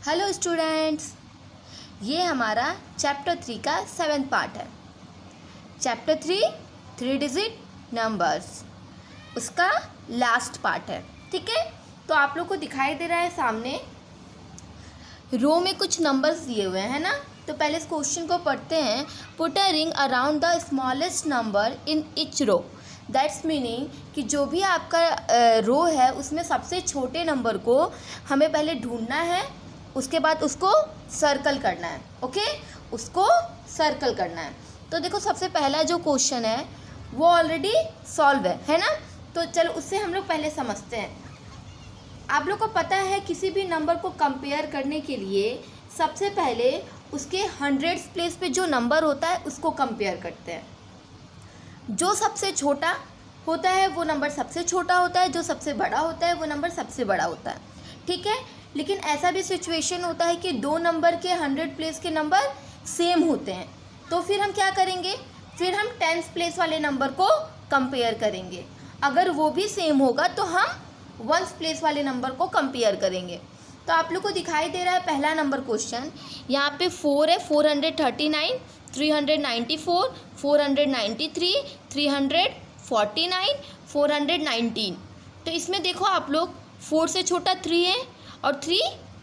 Hello students, ये हमारा chapter 3 का 7th पार्ट है। चैप्टर 3 डिजिट नंबर्स, उसका लास्ट पार्ट है। ठीक है, तो आप लोग को दिखाई दे रहा है सामने रो में कुछ नंबर्स दिए हुए हैं ना। तो पहले इस क्वेश्चन को पढ़ते हैं। Put a ring around the smallest number in each row. That's meaning कि जो भी आपका रो है उसमें सबसे छोटे नंबर को हमें पहले ढूंढना है, उसके बाद उसको सर्कल करना है। ओके, उसको सर्कल करना है। तो देखो, सबसे पहला जो क्वेश्चन है वो ऑलरेडी सॉल्व है ना। तो चलो उससे हम लोग पहले समझते हैं। आप लोग को पता है किसी भी नंबर को कंपेयर करने के लिए सबसे पहले उसके हंड्रेड्स प्लेस पे जो नंबर होता है उसको कंपेयर करते हैं। जो सबसे छोटा होता है वो नंबर सबसे छोटा होता है, जो सबसे बड़ा होता है वो नंबर सबसे बड़ा होता है। ठीक है, लेकिन ऐसा भी सिचुएशन होता है कि दो नंबर के 100 प्लेस के नंबर सेम होते हैं। तो फिर हम क्या करेंगे, फिर हम 10th प्लेस वाले नंबर को कंपेयर करेंगे। अगर वो भी सेम होगा तो हम 1st प्लेस वाले नंबर को कंपेयर करेंगे। तो आप लोग को दिखाई दे रहा है पहला नंबर क्वेश्चन, यहाँ पे 4 है, 439, 394, 493, 349, 419। तो इसमें देखो आप लोग 4 से छोटा 3 है और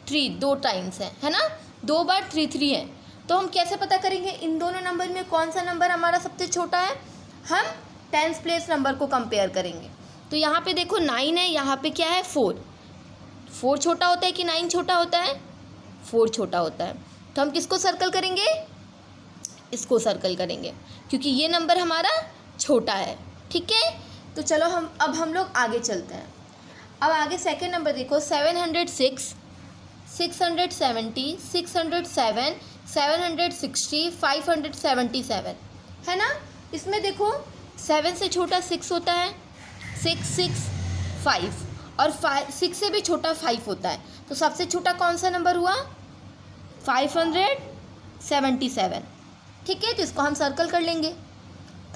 3 दो टाइम्स है ना, 2 बार 3 है। तो हम कैसे पता करेंगे इन दोनों नंबर में कौन सा नंबर हमारा सबसे छोटा है? हम 10th प्लेस नंबर को कंपेयर करेंगे। तो यहाँ पे देखो 9 है, यहाँ पे क्या है 4 छोटा होता है कि 9 छोटा होता है? 4 छोटा होता है। तो हम किसको सर्कल करेंगे? इसको सर्कल करेंगे, क्योंकि ये नंबर हमारा छोटा है। ठीक है, तो चलो अब हम लोग आगे चलते हैं। अब आगे सेकंड नंबर देखो, 706, 670, 607, 760, 577 है ना। इसमें देखो 7 से छोटा 6 होता है, 6, 6, 5, और 6 से भी छोटा 5 होता है। तो सबसे छोटा कौन सा नंबर हुआ? 577। ठीक है, तो इसको हम सर्कल कर लेंगे।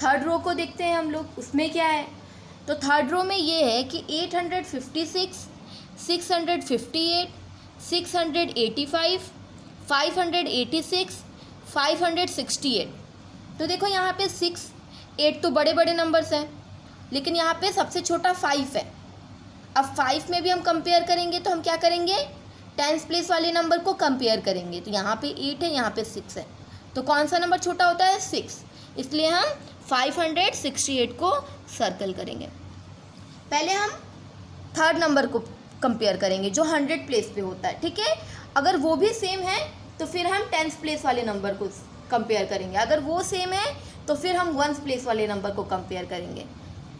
थर्ड रो को देखते हैं हम लोग, उसमें क्या है। तो थर्ड रो में ये है कि 856, 658, 685, 586, 568। तो देखो यहाँ पे 6, 8 तो बड़े बड़े नंबर्स हैं, लेकिन यहाँ पे सबसे छोटा 5 है। अब 5 में भी हम कंपेयर करेंगे तो हम क्या करेंगे? 10th प्लेस वाले नंबर को कंपेयर करेंगे। तो यहाँ पे 8 है, यहाँ पे 6 है। तो कौन सा नंबर छोटा होता है? 6। इसलिए हम 568 को सर्कल करेंगे। पहले हम थर्ड नंबर को कंपेयर करेंगे जो 100 प्लेस पे होता है। ठीक है, अगर वो भी सेम है तो फिर हम 10th प्लेस वाले नंबर को कंपेयर करेंगे। अगर वो सेम है तो फिर हम 1st प्लेस वाले नंबर को कंपेयर करेंगे।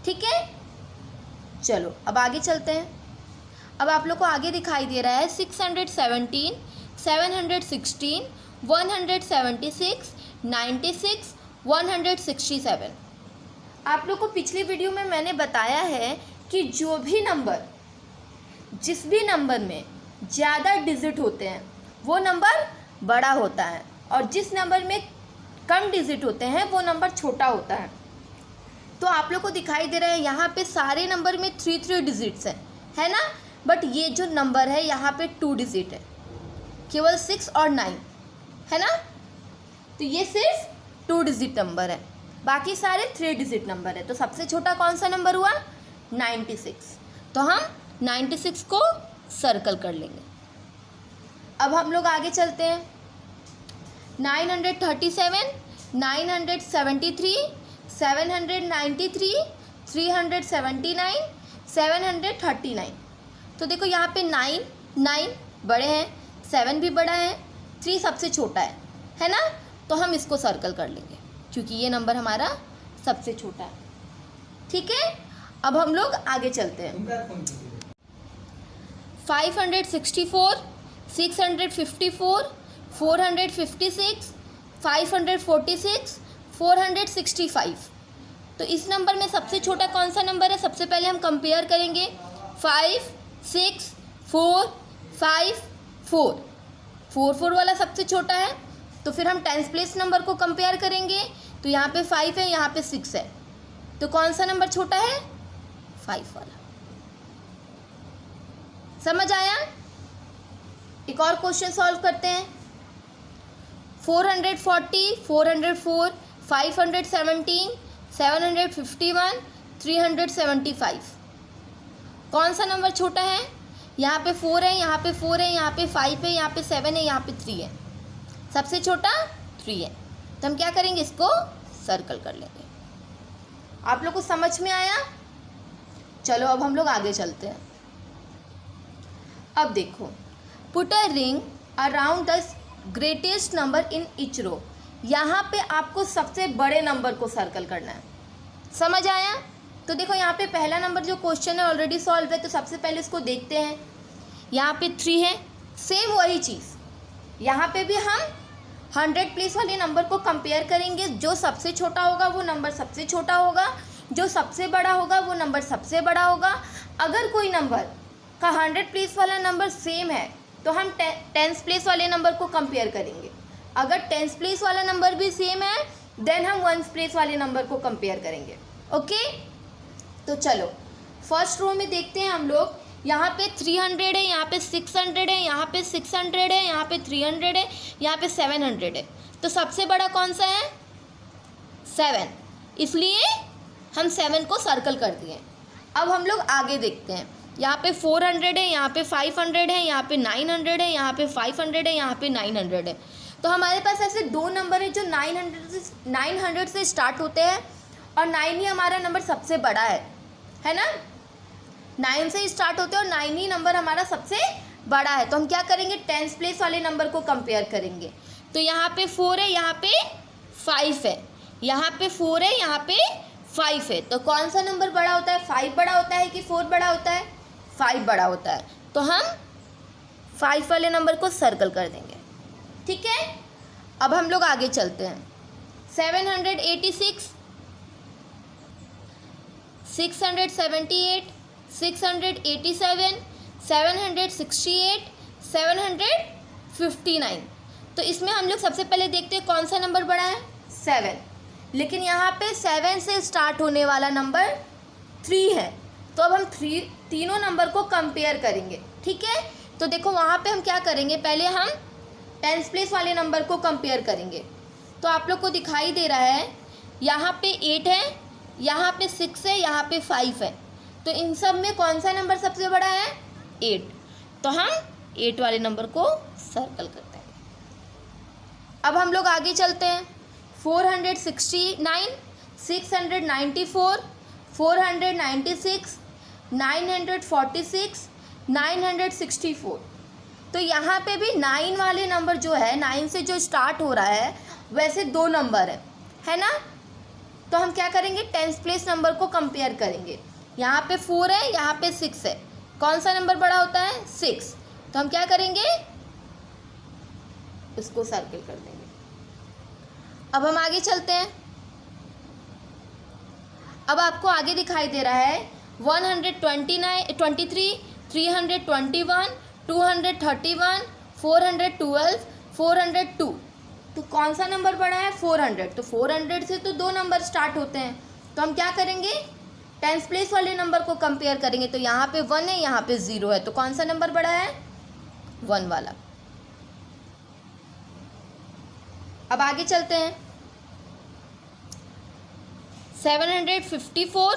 ठीक है, चलो अब आगे चलते हैं। अब आप लोग को आगे दिखाई दे रहा है 617, 716, 176, 96, 167। आप लोग को पिछली वीडियो में मैंने बताया है कि जो भी नंबर, जिस भी नंबर में ज़्यादा डिजिट होते हैं वो नंबर बड़ा होता है, और जिस नंबर में कम डिजिट होते हैं वो नंबर छोटा होता है। तो आप लोग को दिखाई दे रहा है यहाँ पे सारे नंबर में 3 डिजिट्स हैं, है ना। बट ये जो नंबर है यहाँ पे 2 डिजिट है, केवल 6 और 9 है ना। तो ये सिर्फ 2 डिजिट नंबर है, बाकी सारे 3 डिजिट नंबर है। तो सबसे छोटा कौन सा नंबर हुआ? 96। तो हम 96 को सर्कल कर लेंगे। अब हम लोग आगे चलते हैं। 937, 973, 793, 379, 739। तो देखो यहाँ पे 9 बड़े हैं, 7 भी बड़ा है, 3 सबसे छोटा है ना। तो हम इसको सर्कल कर लेंगे क्योंकि ये नंबर हमारा सबसे छोटा है। ठीक है, अब हम लोग आगे चलते हैं। 564, 654, 456, 546, 465। तो इस नंबर में सबसे छोटा कौन सा नंबर है? सबसे पहले हम कंपेयर करेंगे 5, 6, 4, 5, 4। 4 वाला सबसे छोटा है। तो फिर हम 10th प्लेस नंबर को कंपेयर करेंगे। तो यहाँ पे 5 है, यहाँ पे 6 है। तो कौन सा नंबर छोटा है? 5 वाला। समझ आया? एक और क्वेश्चन सॉल्व करते हैं। 440, 404, 517, 751, 375। कौन सा नंबर छोटा है? यहाँ पे 4 है, यहाँ पे 4 है, यहाँ पे 5 है, यहाँ पे 7 है, यहाँ पे 3 है। सबसे छोटा 3 है, तो हम क्या करेंगे, इसको सर्कल कर लेंगे। आप लोग को समझ में आया? चलो अब हम लोग आगे चलते हैं। अब देखो, put a ring around the greatest number in each row. यहाँ पे आपको सबसे बड़े नंबर को सर्कल करना है। समझ आया? तो देखो यहाँ पे पहला नंबर जो क्वेश्चन है ऑलरेडी सॉल्व है, तो सबसे पहले इसको देखते हैं। यहाँ पे 3 है, सेम वही चीज़ यहाँ पे भी हम 100 प्लेस वाले नंबर को कंपेयर करेंगे। जो सबसे छोटा होगा वो नंबर सबसे छोटा होगा, जो सबसे बड़ा होगा वो नंबर सबसे बड़ा होगा। अगर कोई नंबर का 100 प्लेस वाला नंबर सेम है तो हम 10th प्लेस वाले नंबर को कंपेयर करेंगे। अगर 10th प्लेस वाला नंबर भी सेम है देन हम 1st प्लेस वाले नंबर को कंपेयर करेंगे। ओके, तो चलो फर्स्ट रो में देखते हैं हम लोग। यहाँ पे 300 है, यहाँ पे 600 है, यहाँ पे 600 है, यहाँ पे 300 है, यहाँ पे 700 है। तो सबसे बड़ा कौन सा है? 7, इसलिए हम 7 को सर्कल कर दिए। अब हम लोग आगे देखते हैं। यहाँ पे 400 है, यहाँ पे 500 है, यहाँ पे 900 है, यहाँ पे 500 है, यहाँ पे 900 है। तो हमारे पास ऐसे दो नंबर है जो 900 से स्टार्ट होते हैं और 9 ही हमारा नंबर सबसे बड़ा है ना। 9 से स्टार्ट होते हैं और 9 ही नंबर हमारा सबसे बड़ा है। तो हम क्या करेंगे, 10th प्लेस वाले नंबर को कंपेयर करेंगे। तो यहाँ पे 4 है, यहाँ पे 5 है, यहाँ पे 4 है, यहाँ पे 5 है। तो कौन सा नंबर बड़ा होता है? 5 बड़ा होता है कि 4 बड़ा होता है? 5 बड़ा होता है। तो हम 5 वाले नंबर को सर्कल कर देंगे। ठीक है, अब हम लोग आगे चलते हैं। 786, 678, 687, 768, 759। तो इसमें हम लोग सबसे पहले देखते हैं कौन सा नंबर बड़ा है? 7। लेकिन यहाँ पे 7 से स्टार्ट होने वाला नंबर 3 है। तो अब हम तीनों नंबर को कंपेयर करेंगे। ठीक है, तो देखो वहाँ पे हम क्या करेंगे, पहले हम 10th प्लेस वाले नंबर को कंपेयर करेंगे। तो आप लोग को दिखाई दे रहा है यहाँ पे 8 है, यहाँ पे 6 है, यहाँ पे 5 है। तो इन सब में कौन सा नंबर सबसे बड़ा है? 8। तो हम 8 वाले नंबर को सर्कल करते हैं। अब हम लोग आगे चलते हैं। 469, 694, 496, 946, 964। तो यहाँ पे भी 9 वाले नंबर जो है, 9 से जो स्टार्ट हो रहा है वैसे दो नंबर है ना। तो हम क्या करेंगे, 10th प्लेस नंबर को कंपेयर करेंगे। यहाँ पे 4 है, यहाँ पे 6 है। कौन सा नंबर बड़ा होता है? 6। तो हम क्या करेंगे, उसको सर्कल कर देंगे। अब हम आगे चलते हैं। अब आपको आगे दिखाई दे रहा है 123, 321, 231, 412, 402। तो कौन सा नंबर बड़ा है? 400। तो 400 से तो दो नंबर स्टार्ट होते हैं। तो हम क्या करेंगे, 10th प्लेस वाले नंबर को कंपेयर करेंगे। तो यहाँ पे 1 है, यहाँ पे 0 है। तो कौन सा नंबर बड़ा है? 1 वाला। अब आगे चलते हैं। 754,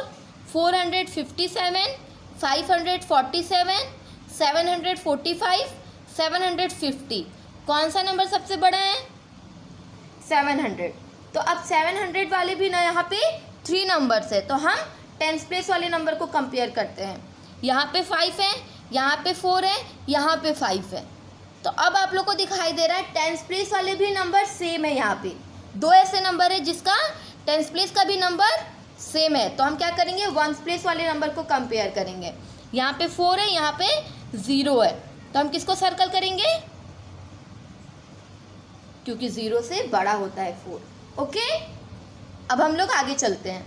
457, 547, 745, 750। कौन सा नंबर सबसे बड़ा है? 700। तो अब 700 वाले भी ना यहाँ पे 3 नंबर्स है। तो हम 10th प्लेस वाले नंबर को कंपेयर करते हैं। यहाँ पे 5 है, यहाँ पे 4 है, यहाँ पे 5 है। तो अब आप लोग को दिखाई दे रहा है 10th प्लेस वाले भी नंबर सेम है। यहाँ पे दो ऐसे नंबर है जिसका 10th प्लेस का भी नंबर सेम है। तो हम क्या करेंगे, 1st प्लेस वाले नंबर को कंपेयर करेंगे। यहाँ पे 4 है, यहाँ पे 0 है। तो हम किसको सर्कल करेंगे, क्योंकि 0 से बड़ा होता है 4। ओके, अब हम लोग आगे चलते हैं।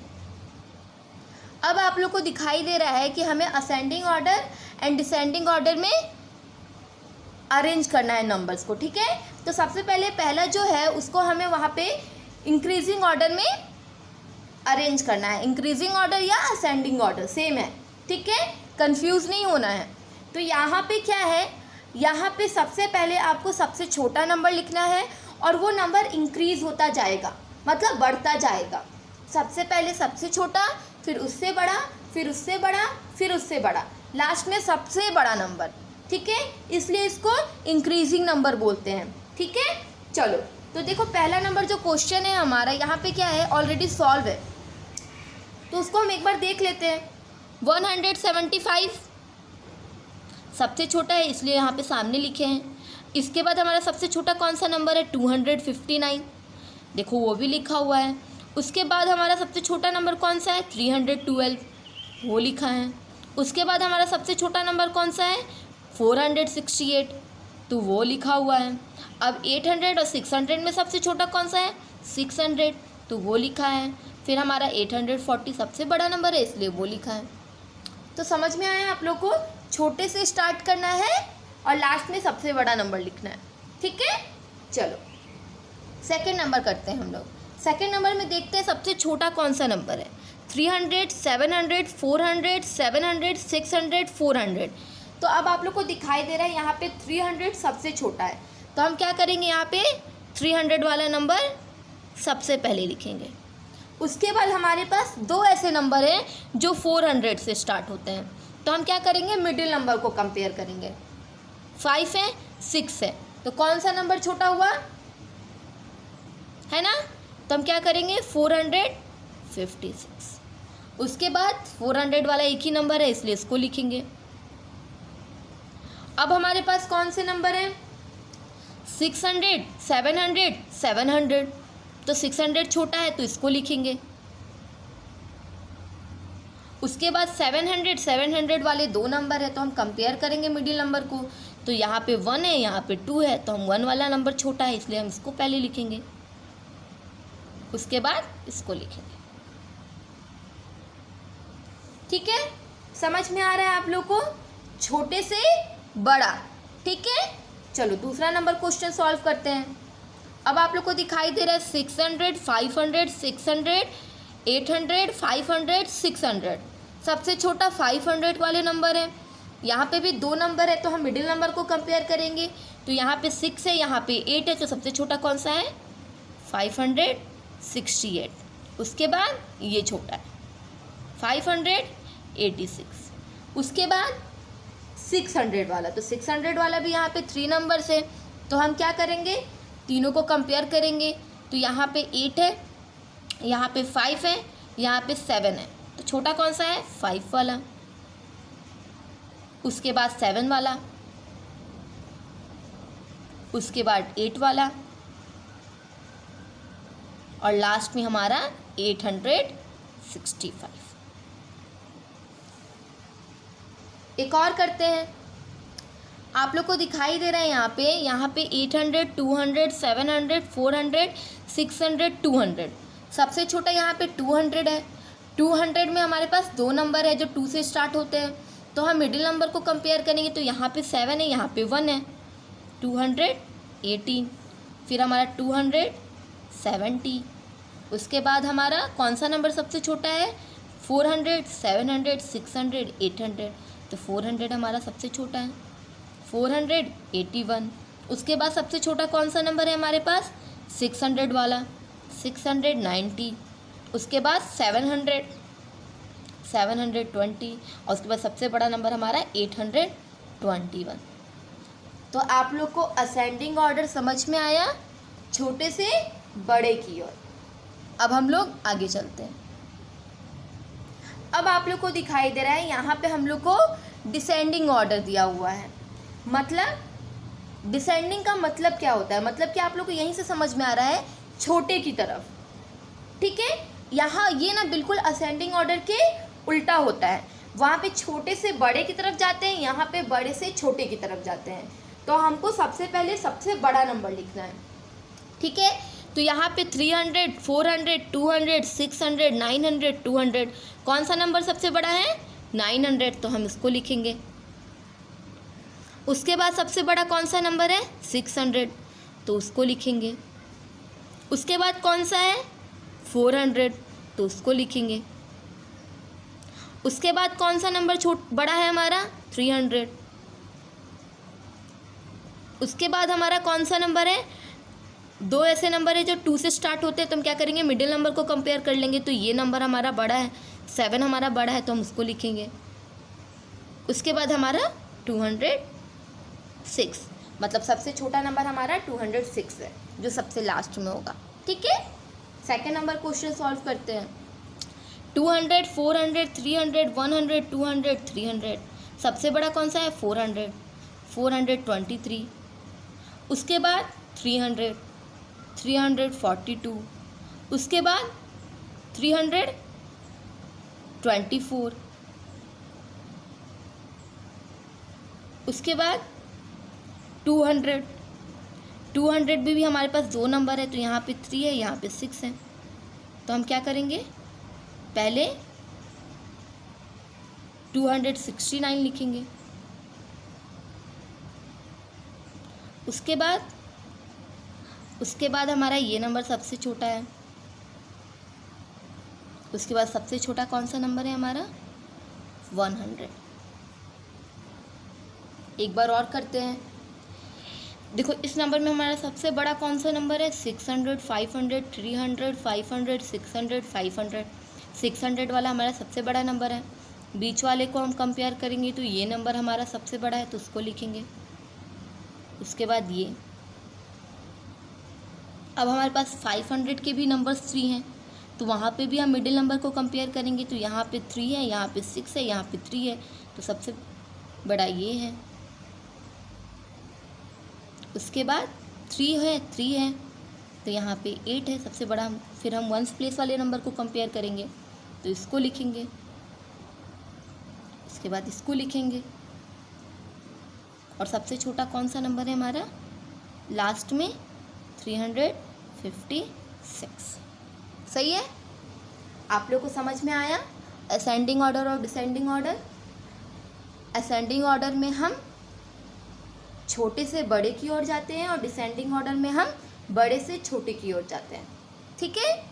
अब आप लोग को दिखाई दे रहा है कि हमें ascending order and descending order में अरेंज करना है नंबर्स को। ठीक है, तो सबसे पहले पहला जो है उसको हमें वहाँ पे इंक्रीजिंग ऑर्डर में अरेंज करना है। इंक्रीजिंग ऑर्डर या असेंडिंग ऑर्डर सेम है। ठीक है, कंफ्यूज नहीं होना है। तो यहाँ पे क्या है, यहाँ पे सबसे पहले आपको सबसे छोटा नंबर लिखना है और वो नंबर इंक्रीज होता जाएगा, मतलब बढ़ता जाएगा। सबसे पहले सबसे छोटा, फिर उससे बड़ा, फिर उससे बड़ा, फिर उससे बड़ा, लास्ट में सबसे बड़ा नंबर। ठीक है, इसलिए इसको इंक्रीजिंग नंबर बोलते हैं। ठीक है, चलो तो देखो पहला नंबर जो क्वेश्चन है हमारा यहाँ पे क्या है, ऑलरेडी सॉल्व है, तो उसको हम एक बार देख लेते हैं। 175 सबसे छोटा है इसलिए यहाँ पे सामने लिखे हैं। इसके बाद हमारा सबसे छोटा कौन सा नंबर है, 259, देखो वो भी लिखा हुआ है। उसके बाद हमारा सबसे छोटा नंबर कौन सा है, 312, वो लिखा है। उसके बाद हमारा सबसे छोटा नंबर कौन सा है, 468, तो वो लिखा हुआ है। अब 800 और 600 में सबसे छोटा कौन सा है, 600, तो वो लिखा है। फिर हमारा 840 सबसे बड़ा नंबर है इसलिए वो लिखा है। तो समझ में आया आप लोग को, छोटे से स्टार्ट करना है और लास्ट में सबसे बड़ा नंबर लिखना है। ठीक है, चलो सेकंड नंबर करते हैं हम लोग। सेकंड नंबर में देखते हैं सबसे छोटा कौन सा नंबर है, 300, 700, 400, 700, 600, 400। तो अब आप लोग को दिखाई दे रहा है यहाँ पे 300 सबसे छोटा है, तो हम क्या करेंगे, यहाँ पे 300 वाला नंबर सबसे पहले लिखेंगे। उसके बाद हमारे पास दो ऐसे नंबर हैं जो 400 से स्टार्ट होते हैं, तो हम क्या करेंगे, मिडिल नंबर को कंपेयर करेंगे। 5 है, 6 है, तो कौन सा नंबर छोटा हुआ है ना, तो हम क्या करेंगे, 456। उसके बाद 400 वाला एक ही नंबर है इसलिए इसको लिखेंगे। अब हमारे पास कौन से नंबर हैं, 600, 700, 700, तो 600 छोटा है तो इसको लिखेंगे। उसके बाद 700, 700 वाले दो नंबर है तो हम कंपेयर करेंगे मिडिल नंबर को, तो यहाँ पे 1 है, यहाँ पे 2 है, तो हम 1 वाला नंबर छोटा है इसलिए हम इसको पहले लिखेंगे। उसके बाद इसको लिखेंगे। ठीक है, समझ में आ रहा है आप लोग को, छोटे से बड़ा। ठीक है, चलो दूसरा नंबर क्वेश्चन सॉल्व करते हैं। अब आप लोग को दिखाई दे रहा है 600, 500, 600, 800, 500, 600। सबसे छोटा 500 वाले नंबर है, यहाँ पे भी दो नंबर है तो हम मिडिल नंबर को कंपेयर करेंगे। तो यहाँ पे 6 है, यहाँ पे 8 है, तो सबसे छोटा कौन सा है, 568। उसके बाद ये छोटा है 586। उसके बाद 600 वाला, तो 600 वाला भी यहाँ पे 3 नंबर से, तो हम क्या करेंगे, तीनों को कंपेयर करेंगे। तो यहाँ पे 8 है, यहाँ पे 5 है, यहाँ पे 7 है, तो छोटा कौन सा है, 5 वाला। उसके बाद 7 वाला, उसके बाद 8 वाला, और लास्ट में हमारा 865। एक और करते हैं। आप लोग को दिखाई दे रहा है यहाँ पे 800, 200, 700, 400, 600, 200। सबसे छोटा यहाँ पे 200 है। 200 में हमारे पास दो नंबर है जो 2 से स्टार्ट होते हैं, तो हम मिडिल नंबर को कंपेयर करेंगे। तो यहाँ पे 7 है, यहाँ पे 1 है, 218। फिर हमारा 270। उसके बाद हमारा कौन सा नंबर सबसे छोटा है, 400, 700, 600, 800, तो 400 हमारा सबसे छोटा है, 481। उसके बाद सबसे छोटा कौन सा नंबर है हमारे पास, 600 वाला, 690। उसके बाद 700, 720, और उसके बाद सबसे बड़ा नंबर हमारा 821। तो आप लोग को असेंडिंग ऑर्डर समझ में आया, छोटे से बड़े की ओर। अब हम लोग आगे चलते हैं। अब आप लोग को दिखाई दे रहा है यहाँ पे हम लोग को डिसेंडिंग ऑर्डर दिया हुआ है। मतलब डिसेंडिंग का मतलब क्या होता है, मतलब कि आप लोग को यहीं से समझ में आ रहा है, छोटे की तरफ। ठीक है, यहाँ ये ना बिल्कुल असेंडिंग ऑर्डर के उल्टा होता है। वहाँ पे छोटे से बड़े की तरफ जाते हैं, यहाँ पे बड़े से छोटे की तरफ जाते हैं। तो हमको सबसे पहले सबसे बड़ा नंबर लिखना है। ठीक है, तो यहाँ पे 300, 400, 200, 600, 900, 200, कौन सा नंबर सबसे बड़ा है, 900, तो हम इसको लिखेंगे। उसके बाद सबसे बड़ा कौन सा नंबर है, 600, तो उसको लिखेंगे। उसके बाद कौन सा है, 400, तो उसको लिखेंगे। उसके बाद कौन सा नंबर बड़ा है हमारा, 300, उसके बाद हमारा कौन सा नंबर है, दो ऐसे नंबर है जो 2 से स्टार्ट होते हैं, तो हम क्या करेंगे, मिडिल नंबर को कंपेयर कर लेंगे। तो ये नंबर हमारा बड़ा है, 7 हमारा बड़ा है, तो हम उसको लिखेंगे। उसके बाद हमारा 206, मतलब सबसे छोटा नंबर हमारा 206 है, जो सबसे लास्ट में होगा। ठीक है, सेकेंड नंबर क्वेश्चन सॉल्व करते हैं। 200, 400, 300, 100, 200, 300, सबसे बड़ा कौन सा है, 400, 423। उसके बाद 300, 342। उसके बाद 324। उसके बाद 200, 200 में भी हमारे पास दो नंबर है, तो यहाँ पे 3 है, यहाँ पे 6 है। तो हम क्या करेंगे, पहले 269 लिखेंगे। उसके बाद हमारा ये नंबर सबसे छोटा है। उसके बाद सबसे छोटा कौन सा नंबर है हमारा, 100। एक बार और करते हैं। देखो इस नंबर में हमारा सबसे बड़ा कौन सा नंबर है, 600, 500, 300, 500, 600, 500। 600 वाला हमारा सबसे बड़ा नंबर है। बीच वाले को हम कंपेयर करेंगे तो ये नंबर हमारा सबसे बड़ा है, तो उसको लिखेंगे। उसके बाद ये, अब हमारे पास 500 के भी नंबर्स 3 हैं, तो वहाँ पे भी हम मिडिल नंबर को कंपेयर करेंगे। तो यहाँ पे 3 है, यहाँ पे 6 है, यहाँ पे 3 है, तो सबसे बड़ा ये है। उसके बाद 3 है, तो यहाँ पे 8 है, सबसे बड़ा। फिर हम 1s प्लेस वाले नंबर को कंपेयर करेंगे, तो इसको लिखेंगे। उसके बाद इसको लिखेंगे, और सबसे छोटा कौन सा नंबर है हमारा, लास्ट में 356। सही है, आप लोग को समझ में आया असेंडिंग ऑर्डर और डिसेंडिंग ऑर्डर। असेंडिंग ऑर्डर में हम छोटे से बड़े की ओर जाते हैं, और डिसेंडिंग ऑर्डर में हम बड़े से छोटे की ओर जाते हैं। ठीक है।